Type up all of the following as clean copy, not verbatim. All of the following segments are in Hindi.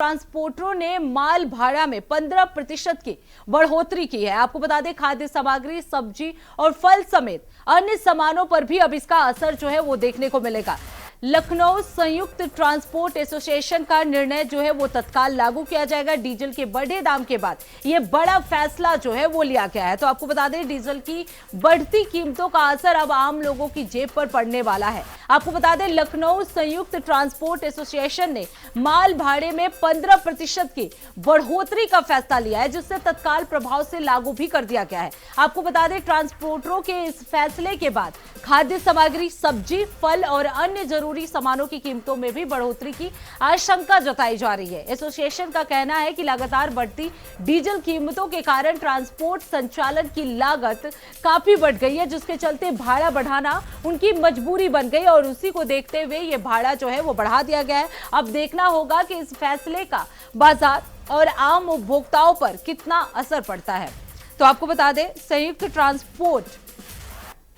ट्रांसपोर्टरों ने माल भाड़ा में 15% की बढ़ोतरी की है। आपको बता दें, खाद्य सामग्री, सब्जी और फल समेत अन्य सामानों पर भी अब इसका असर जो है वो देखने को मिलेगा। लखनऊ संयुक्त ट्रांसपोर्ट एसोसिएशन का निर्णय जो है वो तत्काल लागू किया जाएगा। डीजल के बढ़े दाम के बाद ये बड़ा फैसला जो है वो लिया गया है। तो आपको बता दें, डीजल की बढ़ती कीमतों का असर अब आम लोगों की जेब पर पड़ने वाला है। आपको बता दें, लखनऊ संयुक्त ट्रांसपोर्ट एसोसिएशन ने माल भाड़े में 15% की बढ़ोतरी का फैसला लिया है, जिससे तत्काल प्रभाव से लागू भी कर दिया गया है। आपको बता दें, ट्रांसपोर्टरों के इस फैसले के बाद खाद्य सामग्री, सब्जी, फल और अन्य जरूरी सामानों की कीमतों में भी बढ़ोतरी की आशंका जताई जा रही है। एसोसिएशन का कहना है कि लगातार बढ़ती डीजल कीमतों के कारण ट्रांसपोर्ट संचालन की लागत काफी बढ़ गई है, जिसके चलते भाड़ा बढ़ाना उनकी मजबूरी बन गई और उसी को देखते हुए ये भाड़ा जो है वो बढ़ा दिया गया है। अब देखना होगा कि इस फैसले का बाजार और आम उपभोक्ताओं पर कितना असर पड़ता है। तो आपको बता दें, संयुक्त ट्रांसपोर्ट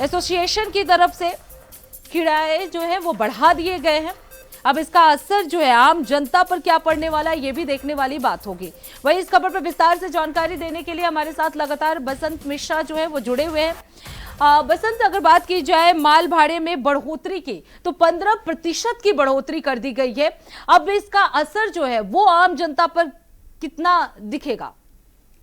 एसोसिएशन की तरफ से किराए जो है वो बढ़ा दिए गए हैं। अब इसका असर जो है आम जनता पर क्या पड़ने वाला है, ये भी देखने वाली बात होगी। वहीं इस खबर पर विस्तार से जानकारी देने के लिए हमारे साथ लगातार बसंत मिश्रा जो है वो जुड़े हुए हैं। बसंत, अगर बात की जाए माल भाड़े में बढ़ोतरी की, तो 15% की बढ़ोतरी कर दी गई है। अब इसका असर जो है वो आम जनता पर कितना दिखेगा?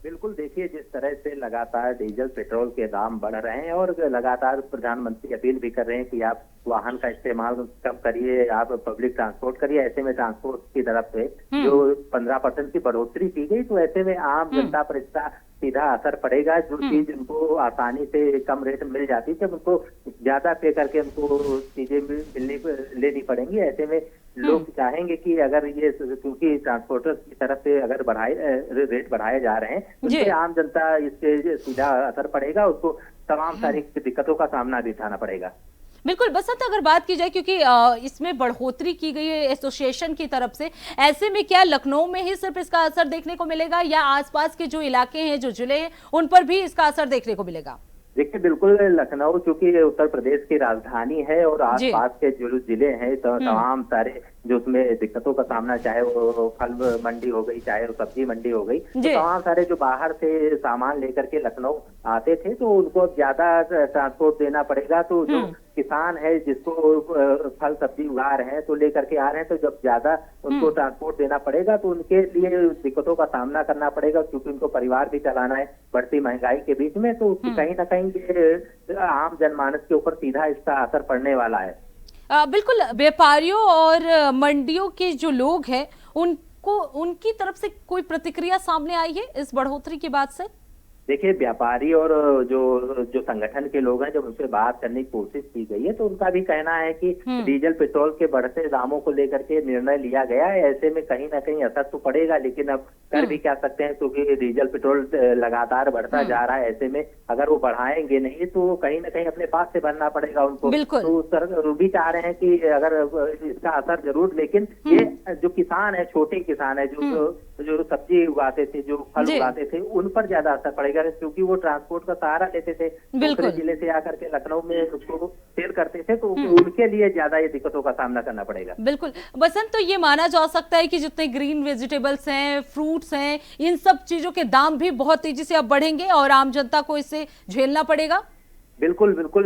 बिल्कुल, देखिए, जिस तरह से लगातार डीजल पेट्रोल के दाम बढ़ रहे हैं और लगातार प्रधानमंत्री अपील भी कर रहे हैं कि आप वाहन का इस्तेमाल कम करिए, आप पब्लिक ट्रांसपोर्ट करिए। ऐसे में ट्रांसपोर्ट की तरफ से जो 15% की बढ़ोतरी की गई, तो ऐसे में आम जनता पर इसका सीधा असर पड़ेगा। जो चीज उनको आसानी से कम रेट में मिल जाती थी, उनको ज्यादा पे करके उनको चीजें लेनी पड़ेंगी। ऐसे में लोग चाहेंगे कि अगर ये, क्योंकि ट्रांसपोर्टर की तरफ से अगर रेट बढ़ाए जा रहे हैं, तो आम जनता इससे सीधा असर पड़ेगा, उसको तमाम सारी दिक्कतों का सामना भी उठाना पड़ेगा। बिल्कुल बसंत, अगर बात की जाए, क्योंकि इसमें बढ़ोतरी की गई है एसोसिएशन की तरफ से, ऐसे में क्या लखनऊ में ही सिर्फ इसका असर देखने को मिलेगा या आसपास के जो इलाके हैं, जो जिले हैं, उन पर भी इसका असर देखने को मिलेगा? देखिए, बिल्कुल, लखनऊ चूंकि उत्तर प्रदेश की राजधानी है और आसपास के जो जिले हैं, तो तमाम सारे जो उसमें दिक्कतों का सामना, चाहे वो फल मंडी हो गई, चाहे वो सब्जी मंडी हो गई, तो तमाम सारे जो बाहर से सामान लेकर के लखनऊ आते थे, तो उनको अब ज्यादा ट्रांसपोर्ट देना पड़ेगा। तो जो किसान है, जिसको फल सब्जी उगा रहे हैं, तो लेकर के आ रहे हैं, तो जब ज्यादा उनको ट्रांसपोर्ट देना पड़ेगा, तो उनके लिए दिक्कतों का सामना करना पड़ेगा, क्योंकि उनको परिवार भी चलाना है बढ़ती महंगाई के बीच में। तो कहीं ना कहीं आम जनमानस के ऊपर सीधा इसका असर पड़ने वाला है। बिल्कुल, व्यापारियों और मंडियों के जो लोग हैं, उनको उनकी तरफ से कोई प्रतिक्रिया सामने आई है इस बढ़ोतरी की बात से? देखिए, व्यापारी और जो संगठन के लोग हैं, जब उनसे बात करने की कोशिश की गई है, तो उनका भी कहना है कि डीजल पेट्रोल के बढ़ते दामों को लेकर के निर्णय लिया गया है। ऐसे में कहीं ना कहीं असर तो पड़ेगा, लेकिन अब कर भी क्या सकते हैं, क्योंकि डीजल पेट्रोल लगातार बढ़ता जा रहा है। ऐसे में अगर वो बढ़ाएंगे नहीं, तो कहीं ना कहीं अपने पास से भरना पड़ेगा उनको। तो सर भी चाह रहे हैं कि अगर इसका असर जरूर, लेकिन ये जो किसान है, छोटे किसान है, जो सब्जी उगाते थे, जो फल उगाते थे, उन पर ज्यादा असर पड़ेगा, क्योंकि वो ट्रांसपोर्ट का सहारा लेते थे, दूसरे जिले से आकर के लखनऊ में उसको सेल करते थे, तो उनके लिए ज्यादा ये दिक्कतों का सामना करना पड़ेगा। बिल्कुल बसंत, तो ये माना जा सकता है कि जितने ग्रीन वेजिटेबल्स हैं, फ्रूट्स हैं, इन सब चीजों के दाम भी बहुत तेजी से अब बढ़ेंगे और आम जनता को इससे झेलना पड़ेगा। बिल्कुल बिल्कुल,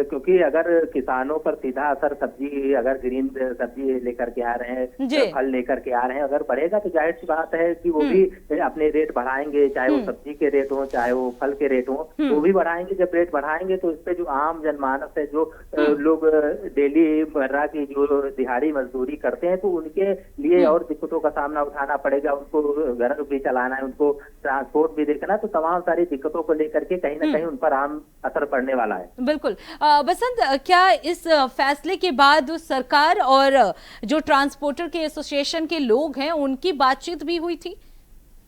क्योंकि अगर किसानों पर सीधा असर, सब्जी अगर ग्रीन सब्जी लेकर के आ रहे हैं, फल लेकर के आ रहे हैं, अगर बढ़ेगा, तो जाहिर सी बात है कि वो भी अपने रेट बढ़ाएंगे, चाहे वो सब्जी के रेट हो, चाहे वो फल के रेट हो, वो भी बढ़ाएंगे। जब रेट बढ़ाएंगे, तो इस पे जो आम जनमानस है, जो लोग डेली मर्रा की जो दिहाड़ी मजदूरी करते हैं, तो उनके लिए और दिक्कतों का सामना उठाना पड़ेगा। उनको घर भी चलाना है, उनको ट्रांसपोर्ट भी देखना है, तो तमाम सारी दिक्कतों को लेकर के कहीं ना कहीं उन पर आम असर पड़ने वाला है। बिल्कुल बसंत, क्या इस फैसले के बाद सरकार और जो ट्रांसपोर्टर के एसोसिएशन के लोग हैं, उनकी बातचीत भी हुई थी?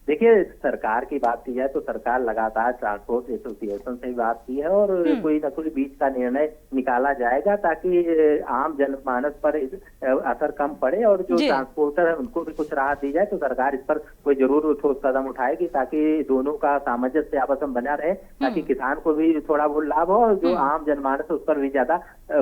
देखिए, सरकार की बात की जाए तो सरकार लगातार ट्रांसपोर्ट एसोसिएशन से भी बात की है और कोई न कोई बीच का निर्णय निकाला जाएगा ताकि आम जनमानस पर असर कम पड़े और जो जी। ट्रांसपोर्टर है उनको भी कुछ राहत दी जाए। तो सरकार इस पर कोई जरूर ठोस कदम उठाएगी ताकि दोनों का सामंजस्य आपस में बना रहे, ताकि किसान को भी थोड़ा बहुत लाभ हो और जो आम जनमानस है उस पर भी ज्यादा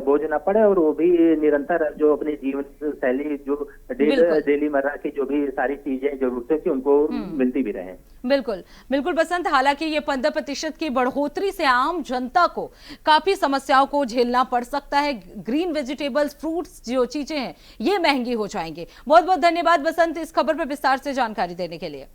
बोझ न पड़े और वो भी निरंतर जो अपनी जीवन शैली जो डेली मर्रा की जो भी सारी चीजें जरूरतें थी उनको मिलती भी रहे। बिल्कुल बिल्कुल बसंत, हालांकि ये 15% की बढ़ोतरी से आम जनता को काफी समस्याओं को झेलना पड़ सकता है। ग्रीन वेजिटेबल्स, फ्रूट्स जो चीजें हैं ये महंगी हो जाएंगी। बहुत बहुत धन्यवाद बसंत इस खबर पर विस्तार से जानकारी देने के लिए।